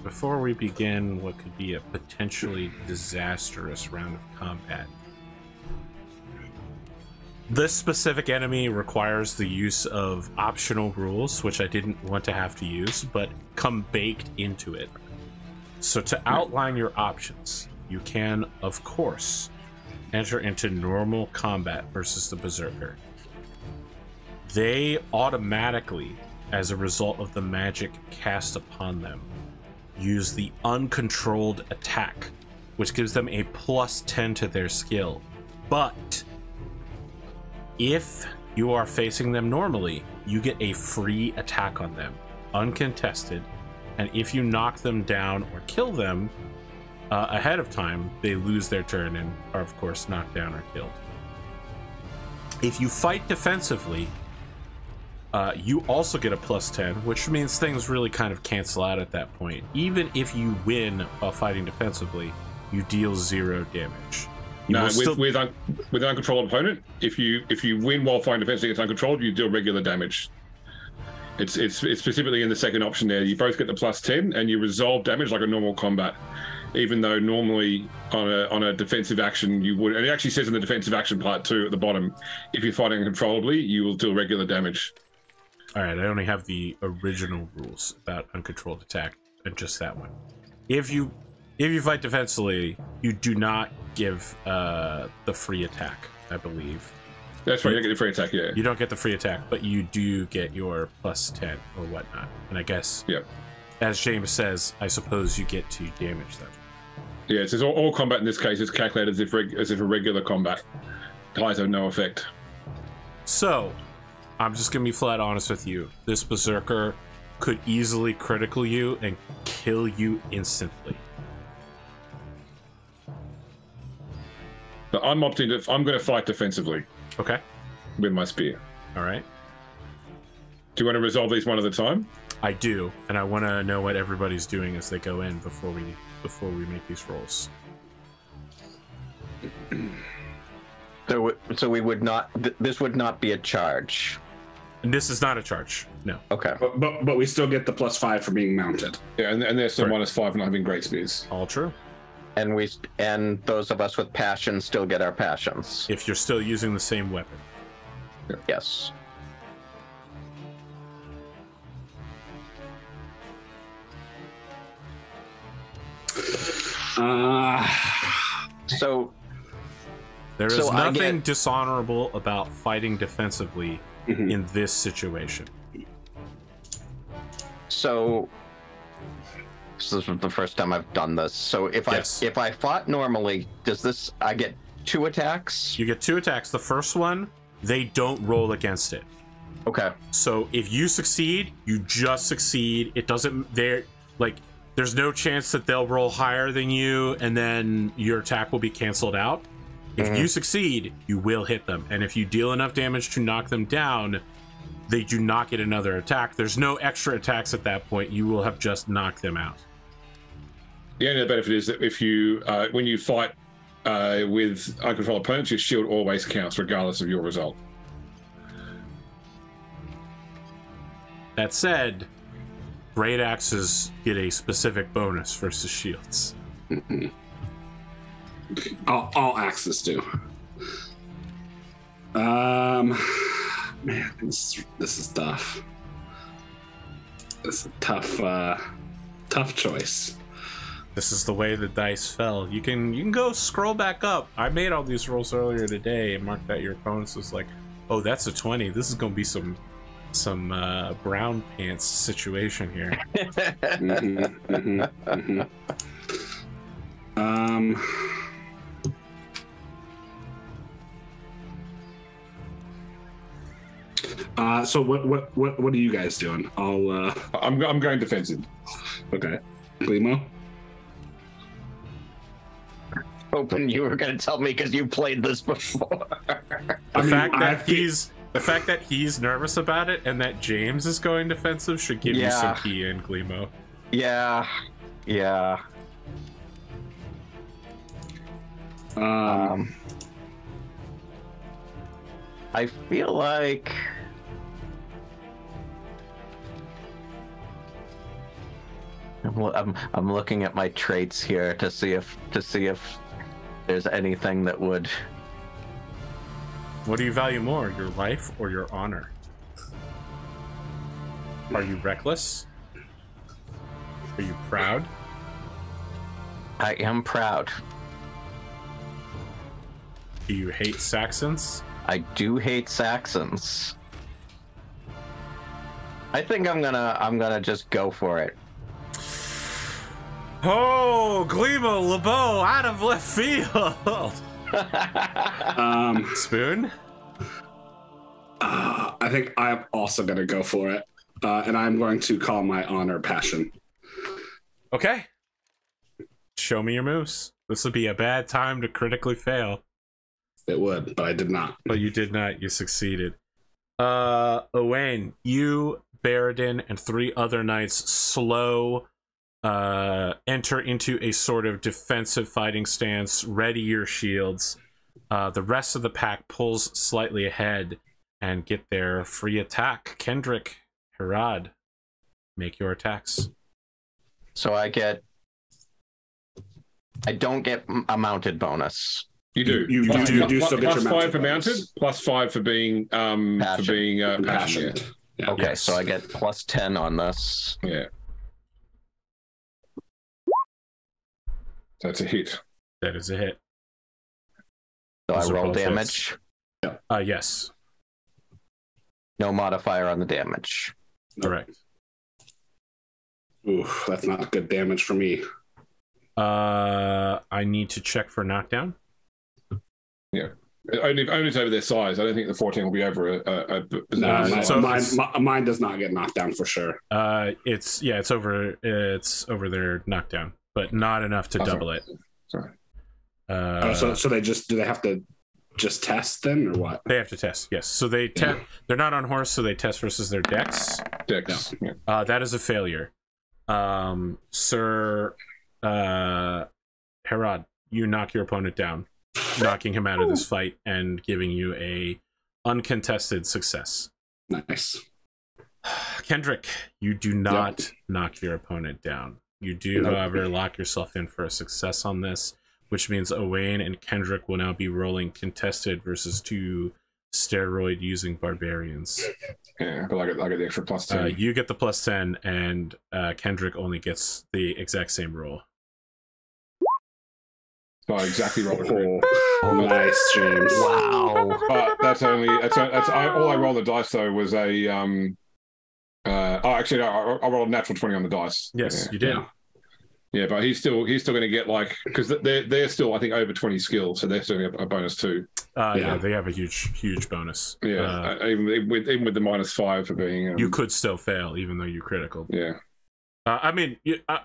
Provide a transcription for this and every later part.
before we begin what could be a potentially disastrous round of combat, this specific enemy requires the use of optional rules, which I didn't want to have to use, but come baked into it. So to outline your options, you can, of course, enter into normal combat versus the Berserker. They automatically, as a result of the magic cast upon them, use the uncontrolled attack, which gives them a +10 to their skill. But if you are facing them normally, you get a free attack on them, uncontested, and if you knock them down or kill them ahead of time, they lose their turn and are of course knocked down or killed. If you fight defensively, you also get a +10, which means things really kind of cancel out at that point. Even if you win while fighting defensively, you deal 0 damage. With an uncontrolled opponent, if you win while fighting defensively against uncontrolled, you deal regular damage. It's specifically in the second option there. You both get the +10 and you resolve damage like a normal combat. Even though normally on a defensive action you would, and it actually says in the defensive action part 2 at the bottom, if you're fighting uncontrollably, you will deal regular damage. All right, I only have the original rules about uncontrolled attack and just that one. If you fight defensively, you do not give the free attack, I believe. That's right, you don't get the free attack, yeah. You don't get the free attack, but you do get your +10 or whatnot. And I guess, as James says, I suppose you get to damage them. Yeah, it says all combat in this case is calculated as if a regular combat. Highs have no effect. So, I'm just gonna be flat honest with you. This Berserker could easily critical you and kill you instantly. But I'm going to fight defensively. Okay. With my spear. All right. Do you want to resolve these one at a time? I do, and I want to know what everybody's doing as they go in before we make these rolls. So we would not. This would not be a charge. And this is not a charge. No. Okay. But we still get the +5 for being mounted. Yeah, and there's some -5 for not having great spears. All true. And those of us with passion still get our passions. If you're still using the same weapon. Yeah. Yes. So there is nothing dishonorable about fighting defensively in this situation. So this is the first time I've done this. So if I fought normally, I get 2 attacks? You get 2 attacks. The first one, they don't roll against it. Okay. So if you succeed, you just succeed. It doesn't, there's no chance that they'll roll higher than you and then your attack will be canceled out. If you succeed, you will hit them. And if you deal enough damage to knock them down, they do not get another attack. There's no extra attacks at that point. You will have just knocked them out. The only benefit is that if you, when you fight with uncontrolled opponents, your shield always counts regardless of your result. That said, great axes get a specific bonus versus shields. All axes do. Man, this is tough. This is a tough choice. This is the way the dice fell. You can go scroll back up. I made all these rolls earlier today and marked that your opponents was like, oh, that's a 20. This is gonna be some brown pants situation here. So what are you guys doing? I'm going defensive. Okay. Glimo? Hoping you were going to tell me because you played this before. The fact that he's nervous about it and that James is going defensive should give you some key in, Glimo. Yeah. I feel like I'm looking at my traits here to see if there's anything that would. What do you value more, your life or your honor? Are you reckless? Are you proud? I am proud. Do you hate Saxons? I do hate Saxons. I think I'm gonna just go for it. Oh, Glimo, LeBeau, out of left field. Spoon? I think I'm also going to go for it. And I'm going to call my honor passion. Okay. Show me your moves. This would be a bad time to critically fail. It would, but I did not. But you did not. You succeeded. Owain, you, Baradin, and 3 other knights enter into a sort of defensive fighting stance, ready your shields. The rest of the pack pulls slightly ahead and get their free attack. Kendric, Herawd, make your attacks. So I don't get a mounted bonus. You do. You do still get your +5 for mounted mounted, +5 for being passionate. Yeah. Okay, so I get +10 on this. Yeah. That's a hit. That is a hit. So Those I are roll both damage. hits. Yes. No modifier on the damage. Correct. Ooh, that's not good damage for me. I need to check for knockdown. Yeah. Only it's over their size. I don't think the 14 will be over Mine does not get knocked down for sure. It's over their knockdown, but not enough to double it. Sorry. So do they have to just test then, or what? They have to test, yes. So they they're not on horse, so they test versus their dex. Dex. Yeah. That is a failure. Sir Herawd, you knock your opponent down, knocking him out of this fight and giving you a uncontested success. Nice. Kendric, you do not knock your opponent down. You do, however, lock yourself in for a success on this, which means Owain and Kendric will now be rolling contested versus 2 steroid-using barbarians. Yeah, but I get the extra +10. You get the +10, and Kendric only gets the exact same roll. So I exactly rolled a crit. Nice, James. Wow. But that's all I rolled the dice though was a I rolled a natural 20 on the dice. Yes, you did. Yeah, but he's still going to get because they're still I think over 20 skills, so they're still getting a bonus too. Yeah, they have a huge bonus. Yeah, even with the -5 for being. You could still fail even though you critical. Yeah. I mean,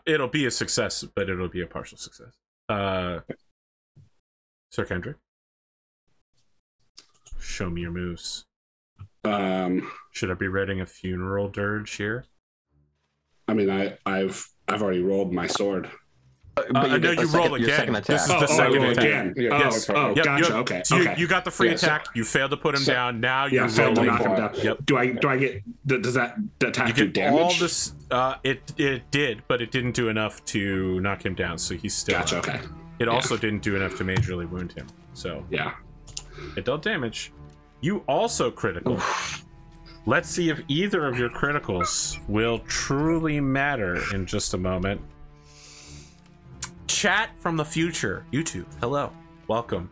it'll be a success, but it'll be a partial success. Sir Kendric, show me your moves. Should I be writing a funeral dirge here? I mean, I've already rolled my sword. But no, you roll again. This is the second attack. Again. Yeah, yes. Gotcha. Okay. So you got the free attack. You failed to put him down. Now you failed to knock him down. Yep. Do I get? Does that attack do damage? All this. It did, but it didn't do enough to knock him down. So he's still. Gotcha. Okay. It also didn't do enough to majorly wound him. So yeah, it dealt damage. You also critical. Let's see if either of your criticals will truly matter in just a moment. Chat from the future, YouTube, hello, welcome.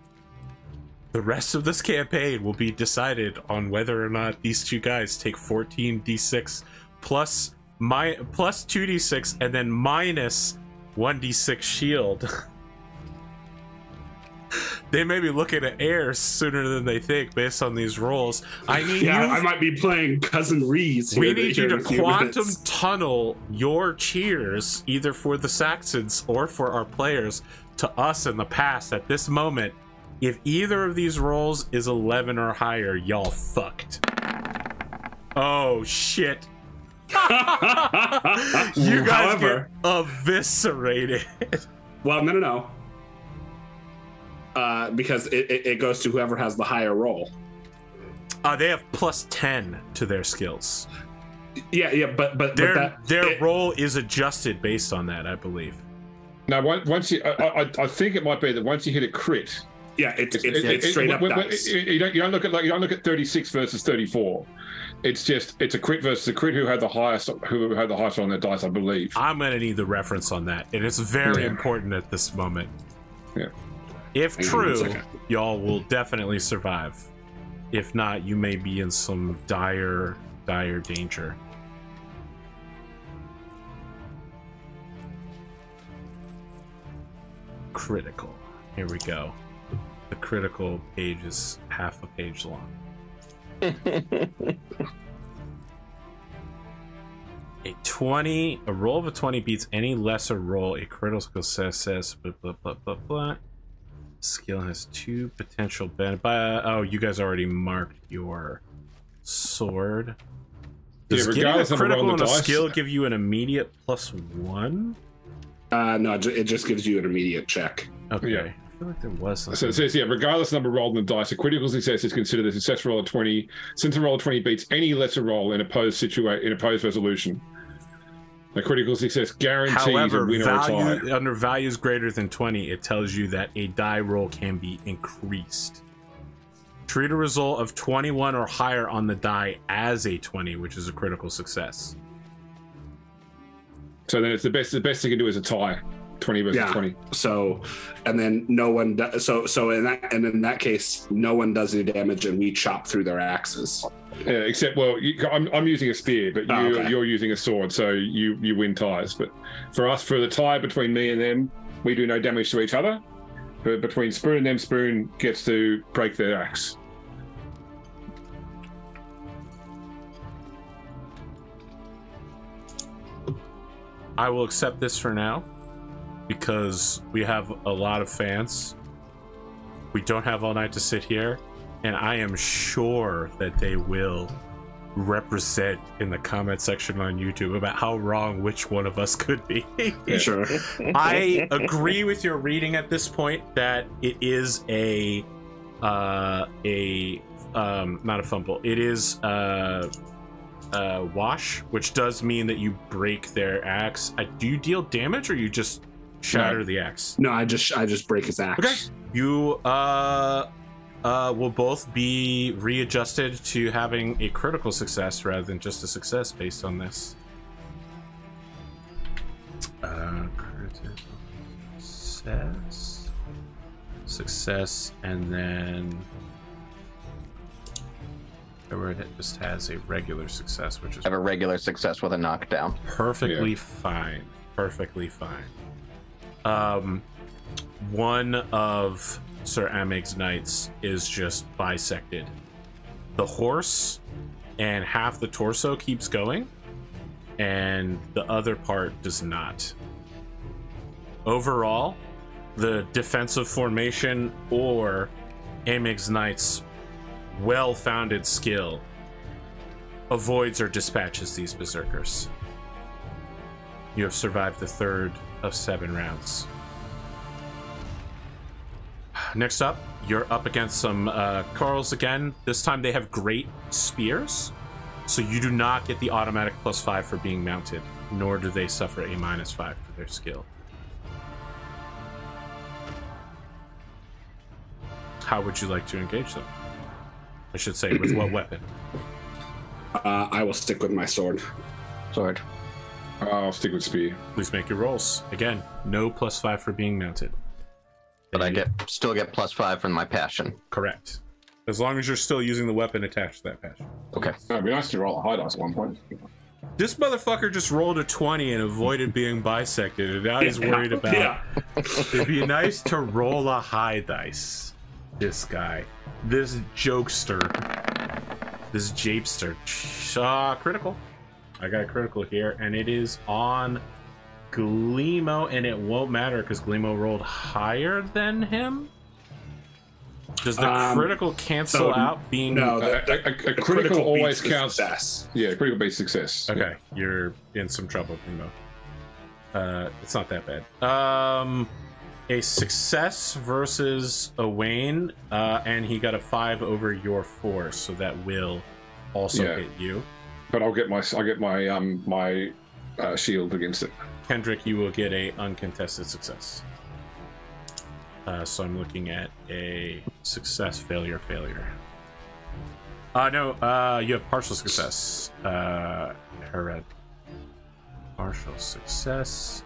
The rest of this campaign will be decided on whether or not these 2 guys take 14d6 plus 2d6 and then minus 1d6 shield. They may be looking at heirs sooner than they think based on these rolls. I might be playing Cousin Reese. We need you to quantum tunnel your cheers, either for the Saxons or for our players, to us in the past at this moment. If either of these rolls is 11 or higher, y'all fucked. Oh, shit. You guys get eviscerated. Well, no. Because it goes to whoever has the higher roll. They have +10 to their skills. Yeah, but their roll is adjusted based on that, I believe. No, once you, I think it might be that once you hit a crit. Yeah, it's straight up dice. You don't look at 36 versus 34. It's a crit versus a crit who had the highest on their dice, I believe. I'm gonna need the reference on that, and it's very important at this moment. Yeah. If true, y'all will definitely survive. If not, you may be in some dire danger. Critical. Here we go. The critical page is half a page long. A roll of a 20 beats any lesser roll. A critical success. Blah blah blah blah blah. Skill has 2 potential oh, you guys already marked your sword. Does getting a critical on a skill give you an immediate +1? No, it just gives you an immediate check. Okay. Yeah. I feel like there was something. So it says, regardless of number rolled on the dice, a critical success is considered a success roll of 20 since a roll of 20 beats any lesser roll in opposed resolution. A critical success guarantees a win or a tie. Under values greater than 20, it tells you that a die roll can be increased. Treat a result of 21 or higher on the die as a 20, which is a critical success. So then it's the best you can do is a tie. 20 versus 20. So, and then no one does. So in that case, no one does any damage, and we chop through their axes. Yeah, except I'm using a spear, but you're using a sword, so you win ties. But for us, for the tie between me and them, we do no damage to each other. But between Spoon and them, Spoon gets to break their axe. I will accept this for now, because we have a lot of fans. We don't have all night to sit here, and I am sure that they will represent in the comment section on YouTube about how wrong which one of us could be. Sure. I agree with your reading at this point that it is not a fumble. It is wash, which does mean that you break their axe. Do you deal damage, or you just shatter the axe? No, I just break his axe. Okay. You will both be readjusted to having a critical success rather than just a success based on this. Critical success, and then it just has a regular success, which is I have a regular success with a knockdown. Perfectly fine. Perfectly fine. One of Sir Amig's knights is just bisected. The horse and half the torso keeps going, and the other part does not. Overall, the defensive formation or Amig's knight's well-founded skill avoids or dispatches these berserkers. You have survived the 3rd of 7 rounds. Next up, you're up against some Carls again. This time they have great spears, so you do not get the automatic +5 for being mounted, nor do they suffer a -5 for their skill. How would you like to engage them? I should say, with what weapon? I will stick with my sword. Sword. I'll stick with spear. Please make your rolls. Again, no +5 for being mounted. But I still get +5 from my passion. Correct. As long as you're still using the weapon attached to that passion. Okay. It'd be nice to roll a high dice at one point. This motherfucker just rolled a 20 and avoided being bisected, and now he's worried about... Yeah. It'd be nice to roll a high dice. This guy. This jokester. This japester. Critical. I got a critical here, and it is on Glimo, and it won't matter because Glimo rolled higher than him. Does the critical cancel out being... No, a critical always counts. Success. Yeah, critical based success. Okay, you're in some trouble, Glimo. It's not that bad. A success versus Owain, and he got a 5 over your 4, so that will also hit you. But I'll get my shield against it. Kendric, you will get a uncontested success. So I'm looking at a success, failure, failure. No, you have partial success. Herawd. Partial success.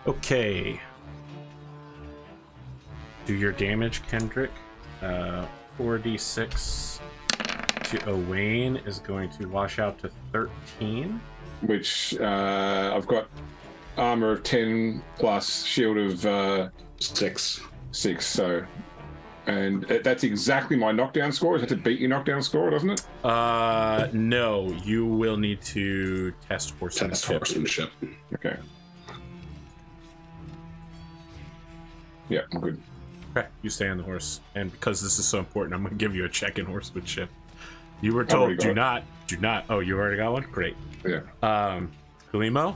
Okay. Do your damage, Kendric. 4d6 to Owain is going to wash out to 13. Which I've got armor of 10 plus shield of 6. So, and that's exactly my knockdown score. Is that to beat your knockdown score, doesn't it? No. You will need to test horsemanship. Okay. Yeah, I'm good. Okay, you stay on the horse, and because this is so important, I'm going to give you a check in horsemanship. You were told do not. Oh, you already got one? Great. Yeah. Glimo,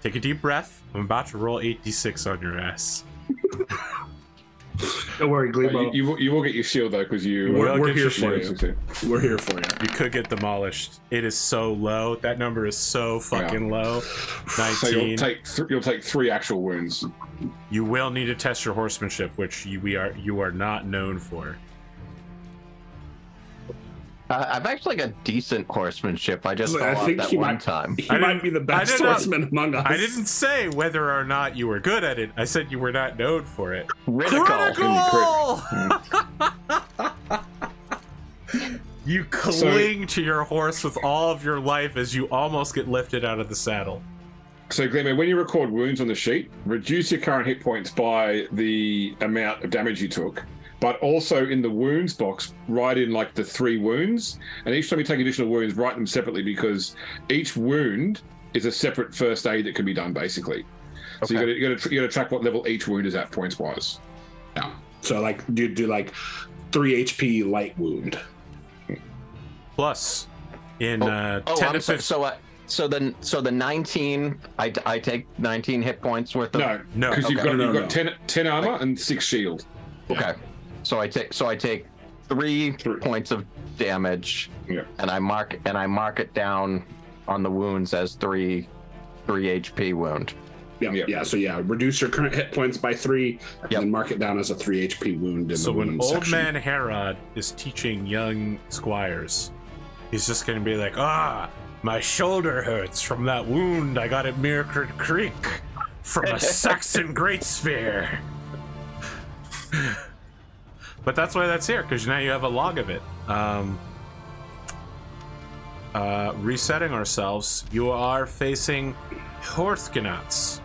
take a deep breath. I'm about to roll 8d6 on your ass. Don't worry, Glimo. You will get your shield though, because we're here for you. We're here for you. You could get demolished. It is so low. That number is so fucking low. 19. So you'll take 3 actual wounds. You will need to test your horsemanship, which you are not known for. I've actually got decent horsemanship. I just fell off that one time. He might be the best horseman among us. I didn't say whether or not you were good at it. I said you were not known for it. Critical! You cling to your horse with all of your life as you almost get lifted out of the saddle. So, Glimo, when you record wounds on the sheet, reduce your current hit points by the amount of damage you took. But also in the wounds box, write in like the 3 wounds. And each time you take additional wounds, write them separately, because each wound is a separate first aid that can be done, basically. Okay. So you got to track what level each wound is at points wise. Yeah. So like do 3 HP light wound. Plus, in 10 to 15. So the 19, I take 19 hit points worth of. No, because you've got 10 armor and 6 shield. Okay. So I take 3 points of damage, and I mark it down on the wounds as 3 HP wound. Yeah. So reduce your current hit points by 3, and then mark it down as a 3 HP wound. So when old man Herawd is teaching young squires, he's just going to be like, my shoulder hurts from that wound I got at Mirkard Creek from a Saxon great spear. But that's why that's here, because now you have a log of it. Resetting ourselves, you are facing Horthganats.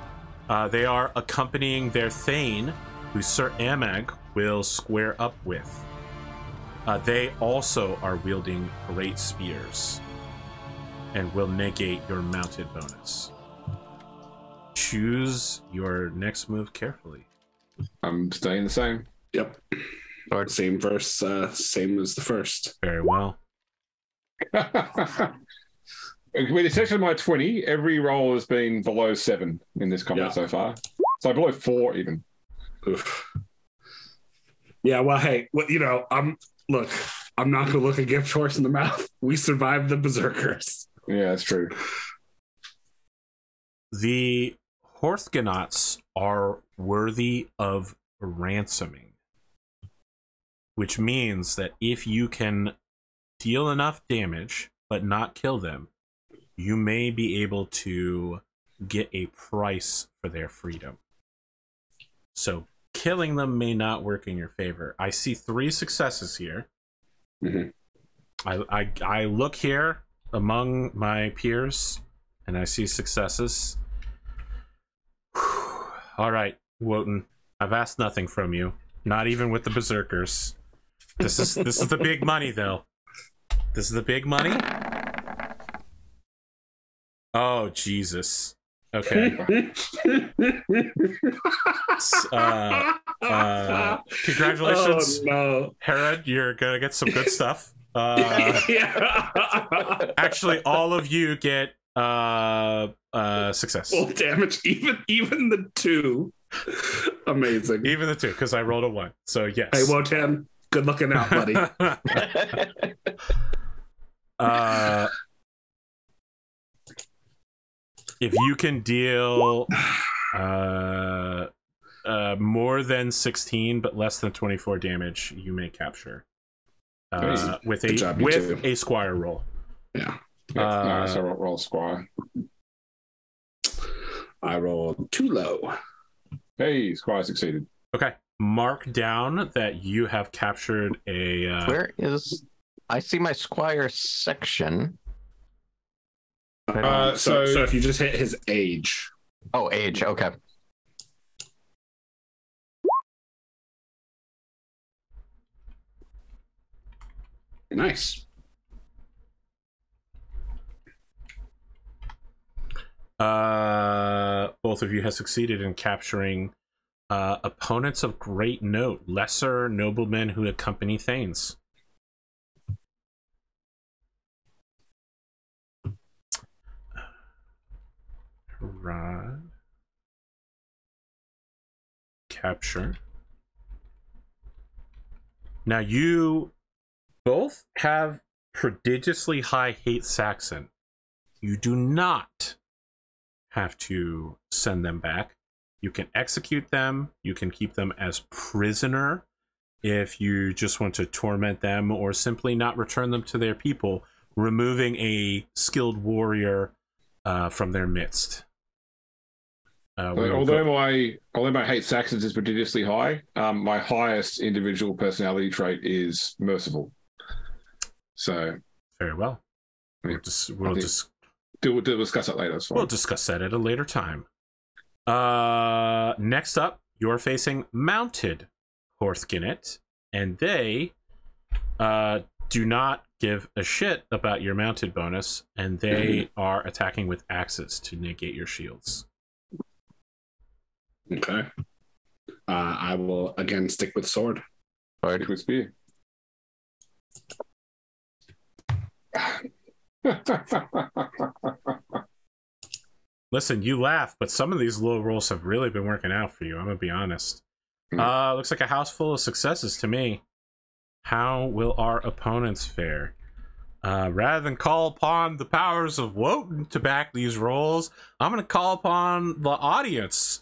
They are accompanying their Thane, who Sir Amag will square up with. They also are wielding great spears and will negate your mounted bonus. Choose your next move carefully. I'm staying the same. Yep. Same verse, same as the first. Very well. With the exception of my 20, every roll has been below 7 in this combat so far. So below 4 even. Oof. Yeah, well, hey, I'm not gonna look a gift horse in the mouth. We survived the berserkers. Yeah, that's true. The Horthganats are worthy of ransoming, which means that if you can deal enough damage but not kill them, you may be able to get a price for their freedom. So killing them may not work in your favor. I see 3 successes here. Mm-hmm. I look here among my peers and I see successes. All right, Wotan, I've asked nothing from you, not even with the berserkers. This is the big money, though. This is the big money. Oh, Jesus. Okay. Congratulations, Herawd. You're gonna get some good stuff. Actually, all of you get success. Full damage, even the 2. Amazing. Even the 2, because I rolled a 1. So yes. Hey, Wotan, good looking out, buddy. If you can deal more than 16 but less than 24 damage, you may capture. With a squire roll. Yeah. So roll squire. I rolled too low. Hey, squire succeeded. Okay. Mark down that you have captured a... Where is... I see my squire section. So if you just hit his age. Oh, age. Okay. Nice. Both of you have succeeded in capturing opponents of great note, lesser noblemen who accompany thanes. Herawd. Capture. Now you both have prodigiously high hate Saxon. You do not have to send them back. You can execute them. You can keep them as prisoner if you just want to torment them, or simply not return them to their people, removing a skilled warrior from their midst. Although my hate Saxons is prodigiously high, my highest individual personality trait is merciful. So very well. We'll discuss that later. We'll discuss that at a later time. Next up, you're facing mounted Horthginnet, and they do not give a shit about your mounted bonus, and they are attacking with axes to negate your shields. Okay. I will again stick with sword. Stick with spear. Listen, you laugh, but some of these low rolls have really been working out for you. I'm gonna be honest. Looks like a house full of successes to me. How will our opponents fare? Rather than call upon the powers of Wotan to back these rolls, I'm gonna call upon the audience.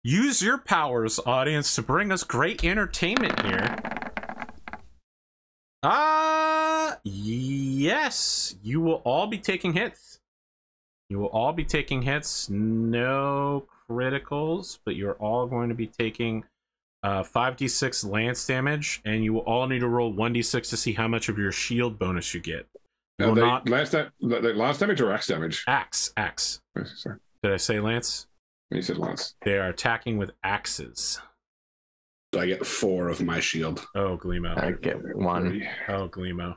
Use your powers, audience, to bring us great entertainment here. Yes, you will all be taking hits. You will all be taking hits. No criticals, but you're all going to be taking 5d6 lance damage, and you will all need to roll 1d6 to see how much of your shield bonus you get. Lance damage or axe damage? Axe. Sorry. Did I say lance? You said lance. They are attacking with axes. So I get 4 of my shield. Oh, Glimo. I get 1. Oh, Glimo.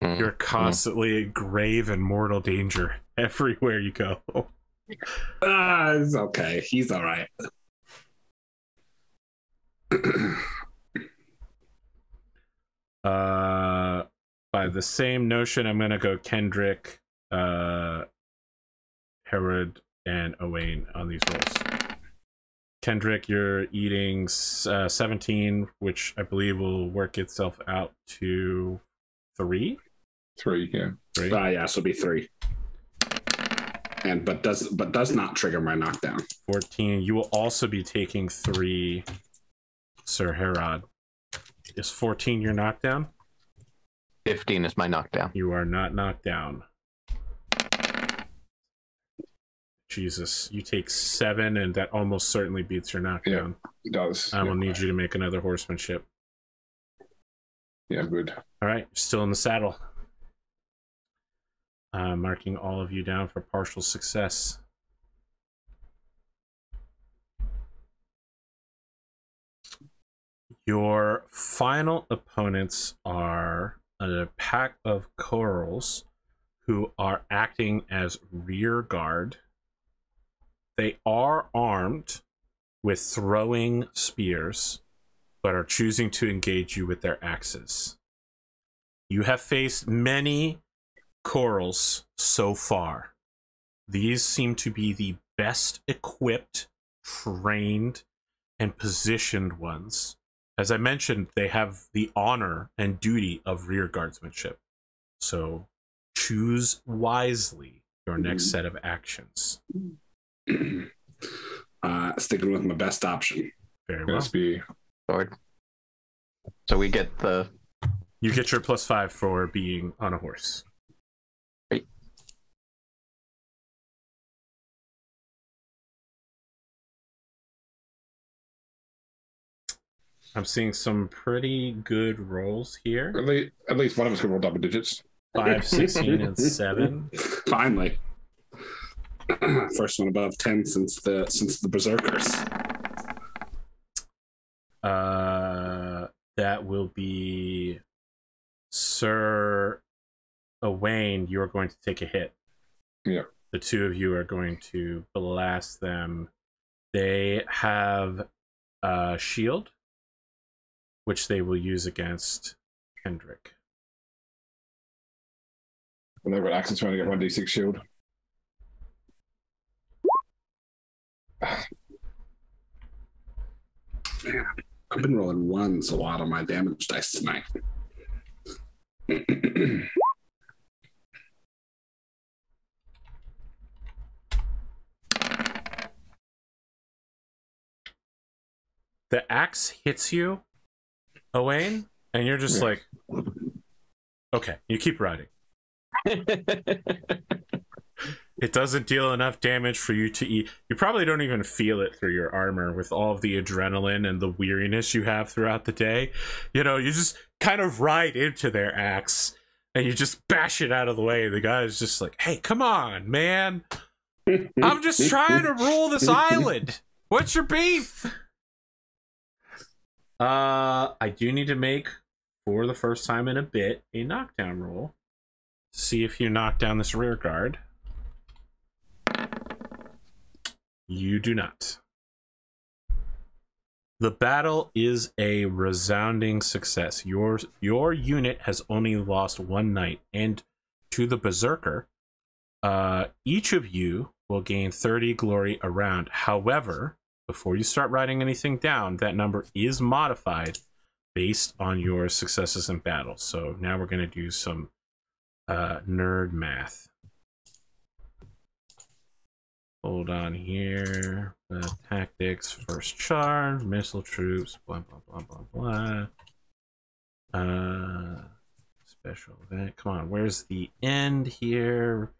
You're constantly in grave and mortal danger everywhere you go. It's okay. He's all right. By the same notion, I'm going to go Kendric, Herawd, and Owain on these rolls. Kendric, you're eating 17, which I believe will work itself out to 3? 3, yeah. 3? Yeah, so it'll be 3. But does not trigger my knockdown. 14. You will also be taking 3, Sir Herawd. Is 14 your knockdown? 15 is my knockdown. You are not knocked down. Jesus, you take 7, and that almost certainly beats your knockdown. Yeah, it does. I will need you to make another horsemanship. Yeah, good. All right, still in the saddle. Marking all of you down for partial success. Your final opponents are a pack of corals who are acting as rear guard. They are armed with throwing spears, but are choosing to engage you with their axes. You have faced many corals so far. These seem to be the best equipped, trained, and positioned ones. As I mentioned, they have the honor and duty of rear guardsmanship. So choose wisely your next set of actions. Sticking with my best option. Very well. Sword. So we get the... You get your +5 for being on a horse. Great. I'm seeing some pretty good rolls here. At least one of us can roll double digits. 5, 16, and 7. Finally. First one above 10 since the Berserkers. That will be Sir Owain. You are going to take a hit. Yeah. The two of you are going to blast them. They have a shield, which they will use against Kendric. And they've got axes trying to get 1d6 shield. Man, I've been rolling ones a lot on my damage dice tonight. The axe hits you, Owain, and you're just like, okay, you keep riding. It doesn't deal enough damage for you to eat. You probably don't even feel it through your armor with all of the adrenaline and the weariness you have throughout the day. You know, you just kind of ride into their axe and you just bash it out of the way. The guy's just like, hey, come on, man. I'm just trying to rule this island. What's your beef? I do need to make, for the first time in a bit, a knockdown roll. See if you knock down this rear guard. You do not. The battle is a resounding success. Your unit has only lost one knight, and to the Berserker, each of you will gain 30 glory a round. However, before you start writing anything down, that number is modified based on your successes in battle. So now we're going to do some nerd math. Hold on here. Tactics, first charge, missile troops, blah, blah, blah, blah, blah. Special event. Come on, where's the end here?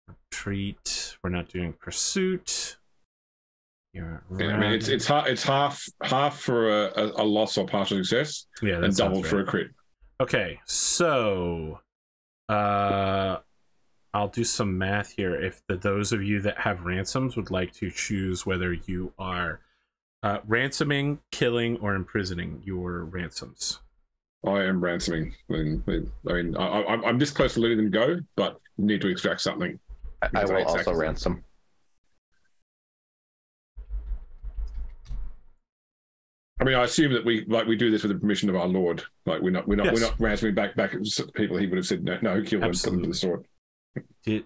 Retreat. We're not doing pursuit. Yeah, I mean, it's half for a loss or partial success, yeah, and double for a crit. Okay, so I'll do some math here. If those of you that have ransoms would like to choose whether you are ransoming, killing, or imprisoning your ransoms. I am ransoming. I'm this close to letting them go, but need to extract something. I will also ransom. I mean, I assume that we do this with the permission of our Lord. Like we're not ransoming back people. He would have said no, kill them, put them to the sword. Did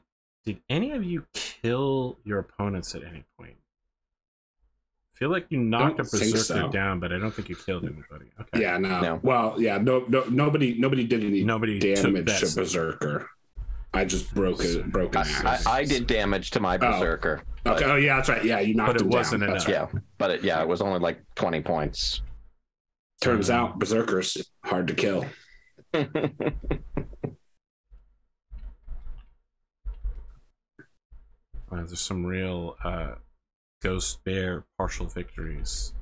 any of you kill your opponents at any point? I feel like you knocked a Berserker down, but I don't think you killed anybody. Okay. Yeah, no. Well, yeah, nobody did any damage to Berserker. I just broke an axe. I did damage to my Berserker. Okay. Oh yeah, that's right. Yeah, you knocked him down. But it wasn't enough. Yeah, but it was only like 20 points. Turns out Berserker's hard to kill. There's some real Ghost Bear partial victories.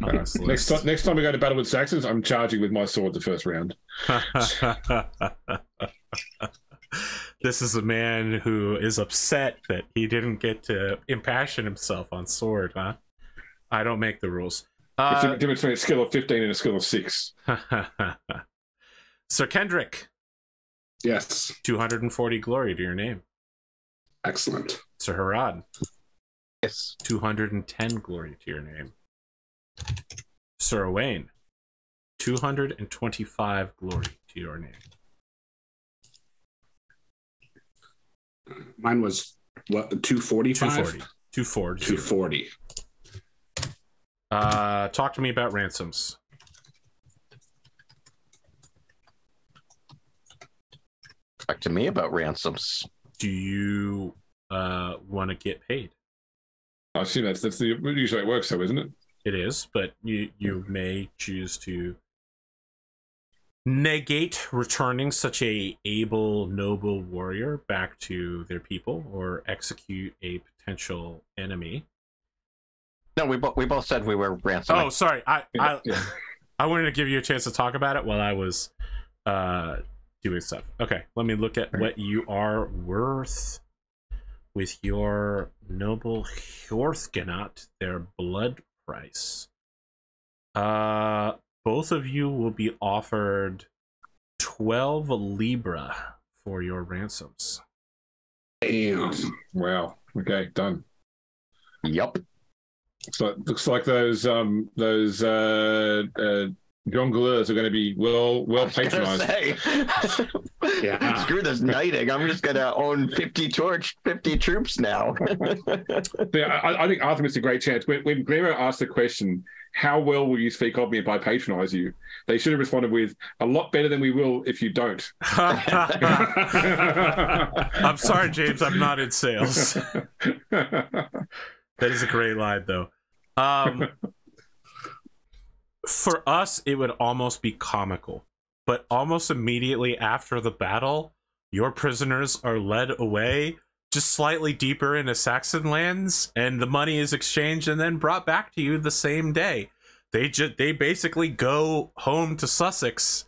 Next time we go to battle with Saxons, I'm charging with my sword the first round. This is a man who is upset that he didn't get to impassion himself on sword, huh? I don't make the rules. It's the difference between a skill of 15 and a skill of 6. Sir Kendric. Yes. 240 glory to your name. Excellent. Sir Herawd. Yes. 210 glory to your name. Sir Owain. 225 glory to your name. Mine was what, 245? 240. Talk to me about ransoms. Talk to me about ransoms. Do you want to get paid? I assume that's usually it works, though, isn't it? It is, but you may choose to negate returning such a able, noble warrior back to their people, or execute a potential enemy. No, we both said we were ransoming. Oh, sorry. I wanted to give you a chance to talk about it while I was doing stuff. Okay, let me look at what you are worth with your noble Hjorthgenat, their blood price. Both of you will be offered 12 Libra for your ransoms. Damn. Wow. Okay, done. Yep. So it looks like those jongleurs are going to be well patronized. Yeah. Screw this knighting. I'm just going to own 50 troops now. Yeah, I think Artemis is a great chance. When Glimo asked the question, how well will you speak of me if I patronize you? They should have responded with, a lot better than we will if you don't. I'm sorry, James, I'm not in sales. That is a great line, though. For us, it would almost be comical. But almost immediately after the battle, your prisoners are led away just slightly deeper into Saxon lands, and the money is exchanged and then brought back to you the same day. They basically go home to Sussex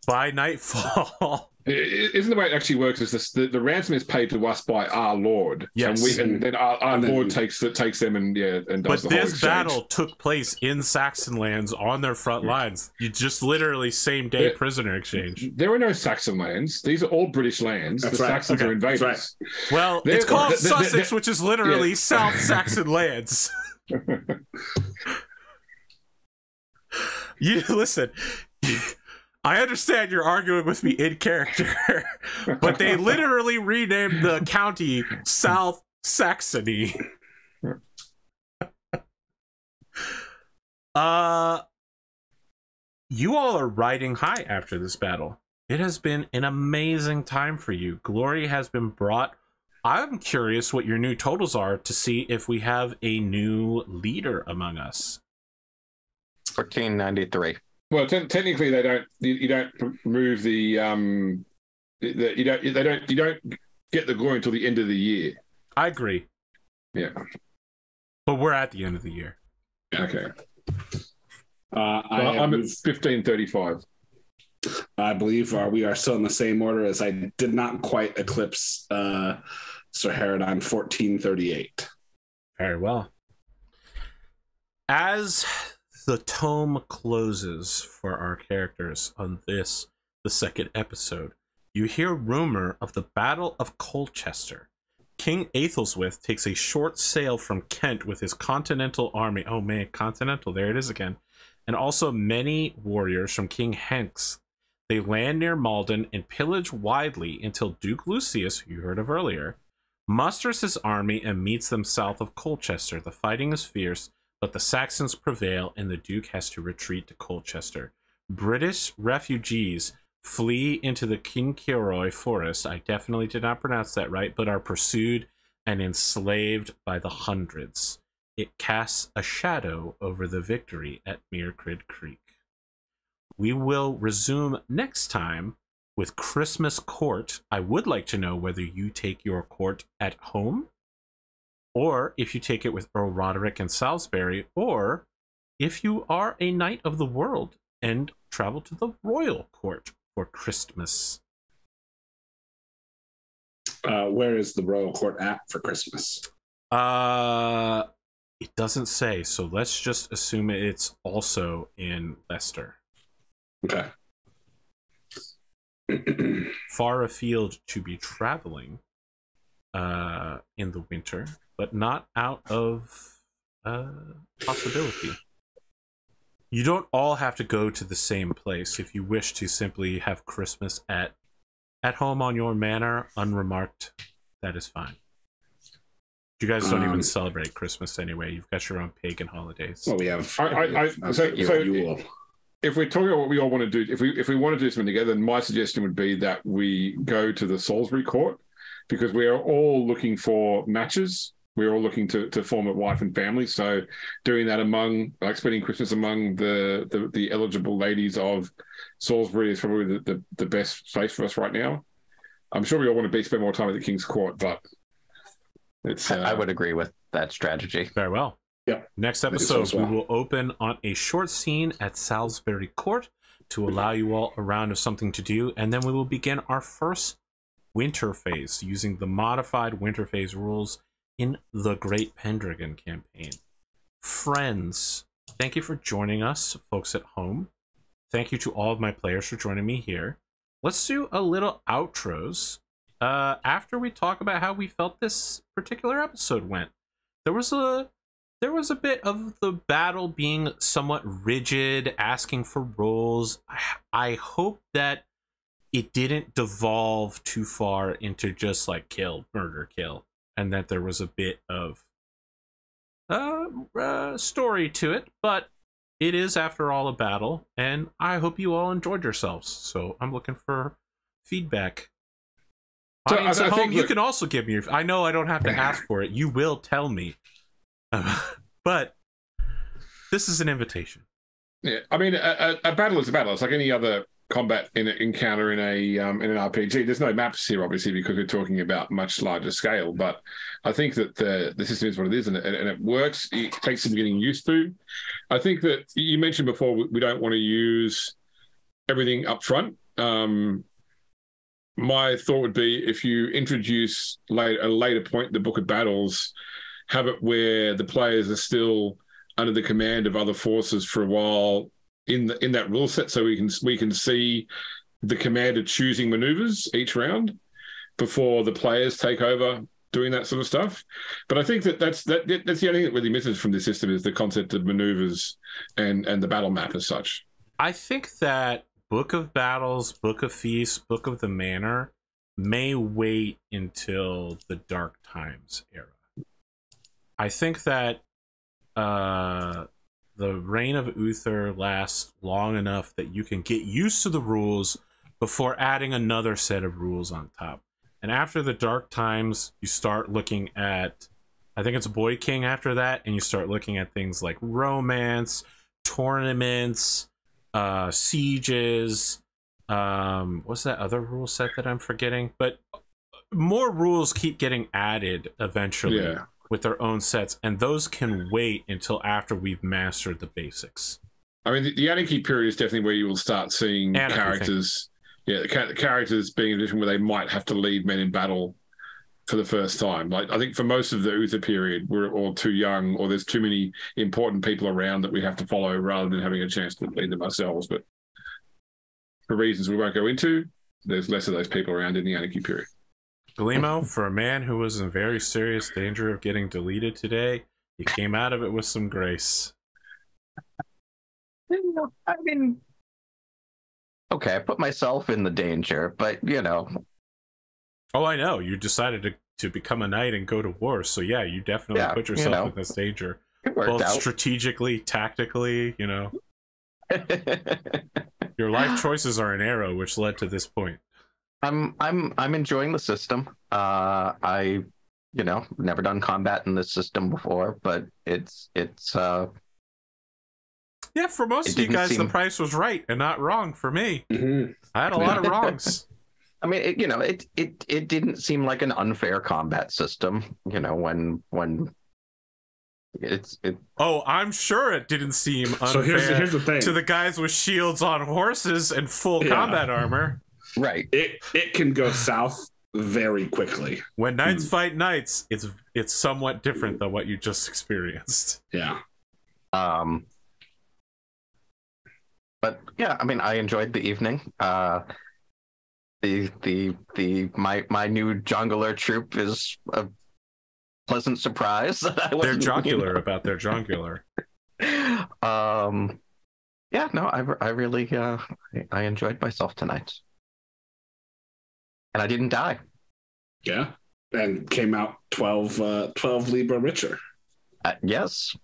by nightfall. Isn't the way it actually works is this, the ransom is paid to us by our lord. Yes. And then our lord takes them and does the whole exchange. But this battle took place in Saxon lands on their front lines. You just literally same day prisoner exchange. There are no Saxon lands. These are all British lands. That's the right. Saxons are invaders. Right. Well, it's called Sussex, which is literally South Saxon lands. You listen. I understand you're arguing with me in character, but they literally renamed the county South Saxony. You all are riding high after this battle. It has been an amazing time for you. Glory has been brought. I'm curious what your new totals are to see if we have a new leader among us. 1493. Well, technically, they don't. You don't remove you don't get the glory until the end of the year. I agree. Yeah, but we're at the end of the year. Okay. I'm at 1535. I believe we are still in the same order, as I did not quite eclipse Sir Herawd. I'm 1438. Very well. As the tome closes for our characters on the second episode, you hear rumor of the Battle of Colchester. King Aethelswith takes a short sail from Kent with his continental army. Oh man, continental, there it is again. And also many warriors from King Henk's. They land near Malden and pillage widely until Duke Lucius, who you heard of earlier, musters his army and meets them south of Colchester. The fighting is fierce, but the Saxons prevail and the Duke has to retreat to Colchester. British refugees flee into the Kinkeroy forest. I definitely did not pronounce that right, but are pursued and enslaved by the hundreds. It casts a shadow over the victory at Meercrid Creek. We will resume next time with Christmas Court. I would like to know whether you take your court at home, or if you take it with Earl Roderick and Salisbury, or if you are a knight of the world and travel to the royal court for Christmas. Where is the royal court at for Christmas? It doesn't say, so let's just assume it's also in Leicester. Okay. Far afield to be traveling in the winter, but not out of possibility. You don't all have to go to the same place. If you wish to simply have Christmas at home on your manor, unremarked, that is fine. You guys don't even celebrate Christmas anyway. You've got your own pagan holidays. Well, we have Yule. if we're talking about what we all want to do, if we want to do something together, then my suggestion would be that we go to the Salisbury court, because we are all looking for matches. We're all looking to form a wife and family. So doing that spending Christmas among the eligible ladies of Salisbury is probably the best place for us right now. I'm sure we all want to spend more time at the King's Court, but it's. I would agree with that strategy. Very well. Yep. Next episode, we will open on a short scene at Salisbury Court to allow you all a round of something to do, and then we will begin our first winter phase using the modified winter phase rules in the Great Pendragon campaign. Friends, thank you for joining us, folks at home. Thank you to all of my players for joining me here. Let's do a little outros after we talk about how we felt this particular episode went. There was a bit of the battle being somewhat rigid, asking for rolls. I hope that it didn't devolve too far into just like kill, murder, kill, and that there was a bit of story to it. But it is, after all, a battle, and I hope you all enjoyed yourselves. So I'm looking for feedback. So Audience at home, you that... can also give me I know I don't have to ask for it. You will tell me. But this is an invitation. Yeah, I mean, a battle is a battle. It's like any other combat encounter in an RPG. There's no maps here, obviously, because we're talking about much larger scale. But I think that the system is what it is, and it works. It takes some getting used to. I think that you mentioned before we don't want to use everything up front. My thought would be, if you introduce a later point in the Book of Battles, have it where the players are still under the command of other forces for a while in that rule set, so we can see the commander choosing maneuvers each round before the players take over doing that sort of stuff. But I think that's the only thing that really misses from the system, is the concept of maneuvers and the battle map as such. I think that Book of Battles, Book of Feasts, Book of the Manor may wait until the Dark Times era. I think that the Reign of Uther lasts long enough that you can get used to the rules before adding another set of rules on top. And after the Dark Times, you start looking at, I think it's Boy King after that, and you start looking at things like romance, tournaments, sieges, what's that other rule set that I'm forgetting? But more rules keep getting added eventually. Yeah. With their own sets, and those can wait until after we've mastered the basics. I mean, the Anarchy period is definitely where you will start seeing characters. Yeah, the characters being in a position where they might have to lead men in battle for the first time. Like, I think for most of the Uther period, we're all too young, or there's too many important people around that we have to follow rather than having a chance to lead them ourselves. But for reasons we won't go into, there's less of those people around in the Anarchy period. Glimo, for a man who was in very serious danger of getting deleted today, he came out of it with some grace. I mean, okay, I put myself in the danger, but, you know. Oh, I know. You decided to become a knight and go to war, so yeah, you definitely put yourself in this danger. Both strategically, tactically, you know. Your life choices are an arrow, which led to this point. I'm enjoying the system. I never done combat in this system before, but it's yeah, for most of you guys the price was right and not wrong. For me, I had a lot of wrongs. I mean, it didn't seem like an unfair combat system, you know, when it. Oh, I'm sure it didn't seem unfair. So here's the thing. To the guys with shields on horses and full combat armor. Right. It can go south very quickly. When knights fight knights, it's somewhat different than what you just experienced. Yeah. But yeah, I mean, I enjoyed the evening. My new jungler troop is a pleasant surprise. They're jocular about their jungler. Yeah, no, I really I enjoyed myself tonight. And I didn't die. Yeah. And came out 12 Libra richer. Yes.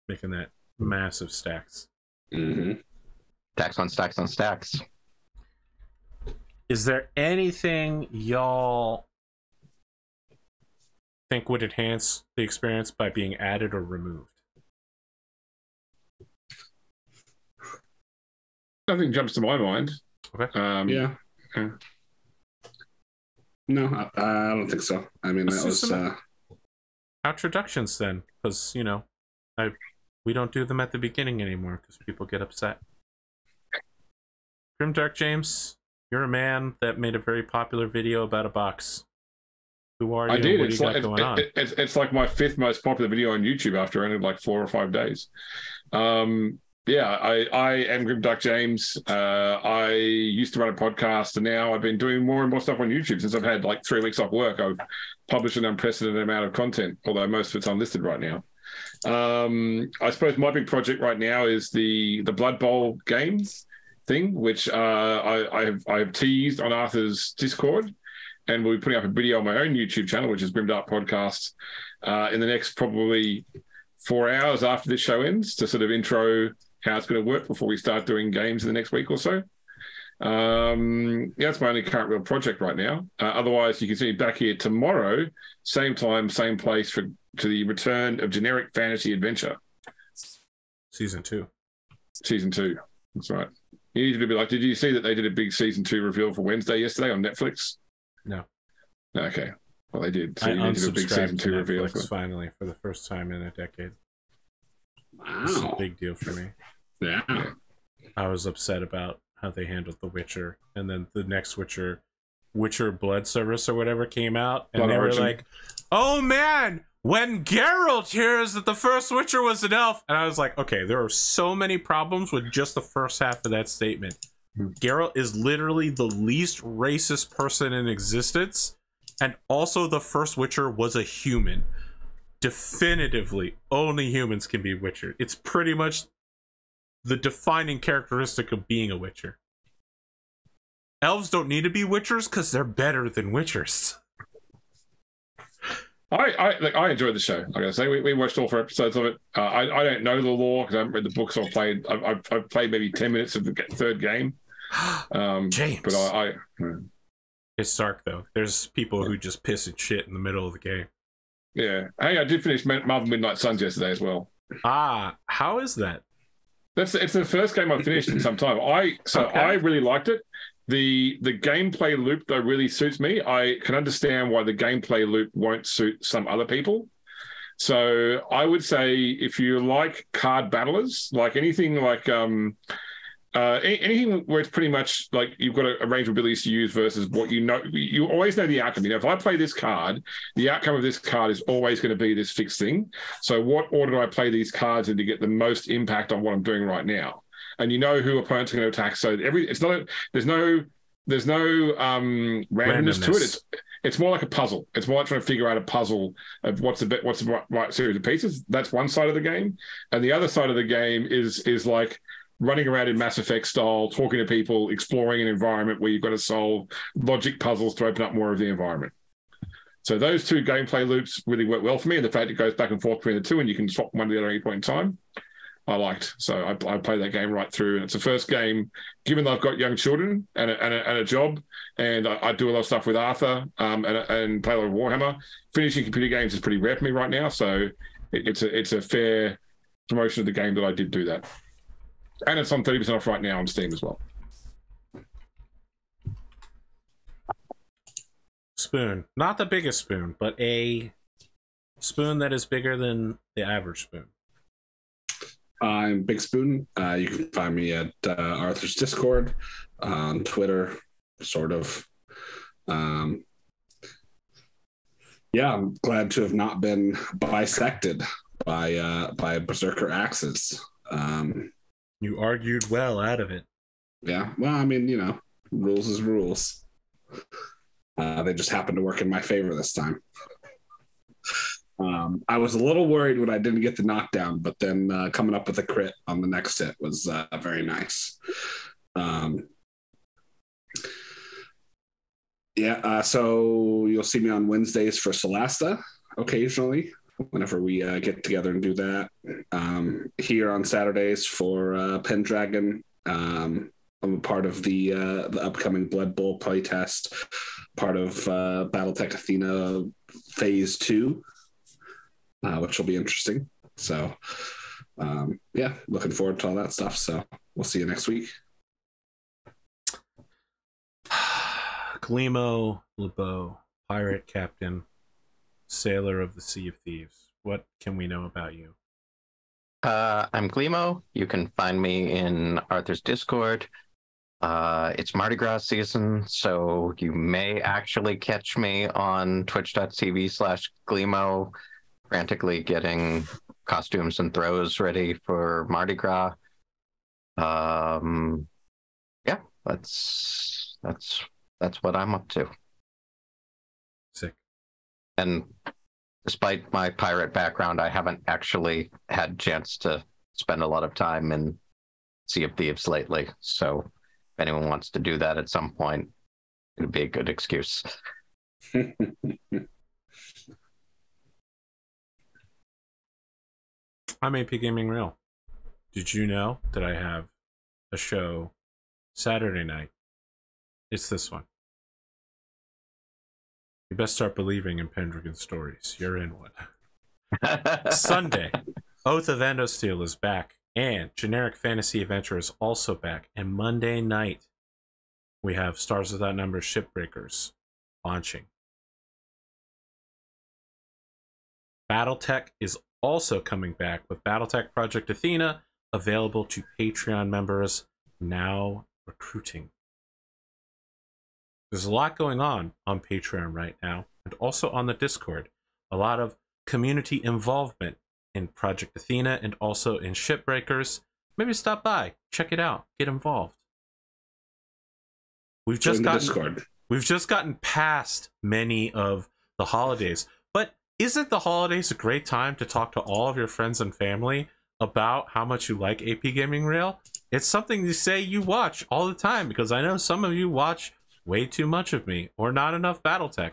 Making that massive stacks. Mm-hmm. Stacks on stacks on stacks. Is there anything y'all think would enhance the experience by being added or removed? Nothing jumps to my mind. Okay. Yeah. No, I don't think so. I mean, that was introductions then, because we don't do them at the beginning anymore because people get upset. GrimDarkJames, you're a man that made a very popular video about a box. Who are you? I did. What do you got going on? It's like my 5th most popular video on YouTube after only like 4 or 5 days. Yeah, I am GrimDarkJames. I used to run a podcast, and now I've been doing more and more stuff on YouTube since I've had like 3 weeks off work. I've published an unprecedented amount of content, although most of it's unlisted right now. I suppose my big project right now is the Blood Bowl games thing, which I have teased on Arthur's Discord, and we'll be putting up a video on my own YouTube channel, which is GrimDark Podcast, in the next probably 4 hours after this show ends to sort of intro how it's going to work before we start doing games in the next week or so. That's my only current real project right now. Otherwise, you can see me back here tomorrow, same time, same place to the return of Generic Fantasy Adventure. Season 2. Season 2. That's right. You need to be like, did you see that they did a big Season 2 reveal for Wednesday yesterday on Netflix? No. Okay. Well, they did. So I you need to do a big Season 2 reveal. Finally, for the first time in a decade. Wow. It's a big deal for me. Yeah. I was upset about how they handled The Witcher, and then the next Witcher Blood Service or whatever came out, and Blood they Origin. were like, "Oh man, when Geralt hears that the first Witcher was an elf," and I was like, "Okay, there are so many problems with just the first half of that statement." Geralt is literally the least racist person in existence, and also the first Witcher was a human. Definitively, only humans can be Witcher. It's pretty much the defining characteristic of being a Witcher. Elves don't need to be Witchers because they're better than Witchers. I enjoyed the show. Like I say, we watched all 4 episodes of it. I don't know the lore because I haven't read the books or played. I've played maybe 10 minutes of the 3rd game. James, but it's dark though. There's people who just piss and shit in the middle of the game. Yeah. Hey, I did finish Marvel Midnight Suns yesterday as well. How is that? It's the first game I've finished in some time. I really liked it. The gameplay loop though really suits me. I can understand why the gameplay loop won't suit some other people. So I would say if you like card battlers, like anything like anything where it's pretty much like you've got a range of abilities to use versus what you know, you always know the outcome. If I play this card, the outcome of this card is always going to be this fixed thing. So what order do I play these cards in to get the most impact on what I'm doing right now? And you know who opponents are going to attack. So there's no randomness to it. It's more like a puzzle. It's more like trying to figure out a puzzle of what's the right series of pieces. That's one side of the game, and the other side of the game is like running around in Mass Effect style, talking to people, exploring an environment where you've got to solve logic puzzles to open up more of the environment. So those 2 gameplay loops really work well for me, and the fact it goes back and forth between the 2 and you can swap one to the other at any point in time, I liked. So I played that game right through, and it's the first game, given that I've got young children and a job, and I do a lot of stuff with Arthur and play a lot of Warhammer. Finishing computer games is pretty rare for me right now, so it's a fair promotion of the game that I did do that. And it's on 30% off right now on Steam as well. Spoon. Not the biggest spoon, but a spoon that is bigger than the average spoon. I'm BigSpoon. You can find me at Arthur's Discord, on Twitter, sort of. Yeah, I'm glad to have not been bisected by berserker axes. You argued well out of it. Yeah, well, I mean, rules is rules. They just happened to work in my favor this time. I was a little worried when I didn't get the knockdown, but then coming up with a crit on the next hit was very nice. So you'll see me on Wednesdays for Solasta occasionally. whenever we get together and do that. Here on Saturdays for Pendragon. I'm a part of the upcoming Blood Bowl playtest, part of Battletech Athena Phase 2, which will be interesting. So, yeah, looking forward to all that stuff. So we'll see you next week. Glimo, LeBeau, pirate captain, sailor of the Sea of Thieves. What can we know about you? I'm Glimo. You can find me in Arthur's Discord. It's Mardi Gras season, so you may actually catch me on twitch.tv/Glimo, frantically getting costumes and throws ready for Mardi Gras. Yeah, that's what I'm up to. Sick. And despite my pirate background, I haven't actually had a chance to spend a lot of time in Sea of Thieves lately. So if anyone wants to do that at some point, it'd be a good excuse. I'm APGamingREAL. Did you know that I have a show Saturday night? It's this one. You best start believing in Pendragon stories. You're in one. Sunday, Oath of Endosteel is back, and Generic Fantasy Adventure is also back. And Monday night, we have Stars Without Number Shipbreakers launching. Battletech is also coming back with Battletech Project Athena, available to Patreon members, now recruiting. There's a lot going on Patreon right now, and also on the Discord. A lot of community involvement in Project Athena and also in Shipbreakers. Maybe stop by, check it out, get involved. We've just gotten past many of the holidays, but isn't the holidays a great time to talk to all of your friends and family about how much you like APGamingREAL? It's something you say you watch all the time, because I know some of you watch way too much of me, or not enough Battletech.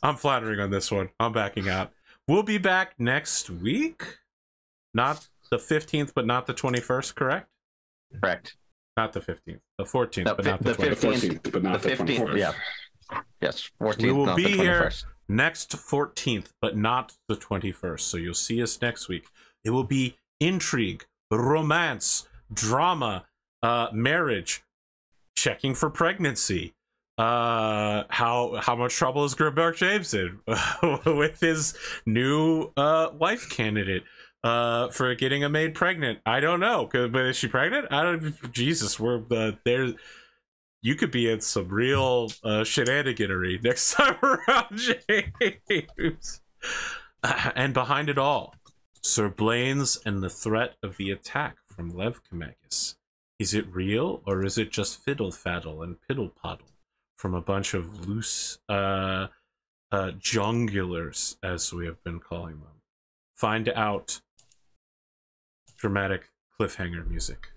I'm flattering on this one. I'm backing out. We'll be back next week. Not the 15th, but not the 21st, correct? Correct. Not the 15th. The 14th, but not the 15th, but not the 21st. Yeah. Yes, 14th. We will not be the here 21st. next 14th, but not the 21st. So you'll see us next week. It will be intrigue, romance, drama, marriage, checking for pregnancy. How much trouble is GrimDarkJames in with his new wife candidate for getting a maid pregnant? I don't know, but is she pregnant? I don't. Jesus, we're there. You could be in some real shenaniganery next time around, James. And behind it all, Sir Blaine's and the threat of the attack from Levcomachus. Is it real, or is it just fiddle-faddle and piddle-poddle from a bunch of loose jungulars, as we have been calling them? Find out. Dramatic cliffhanger music.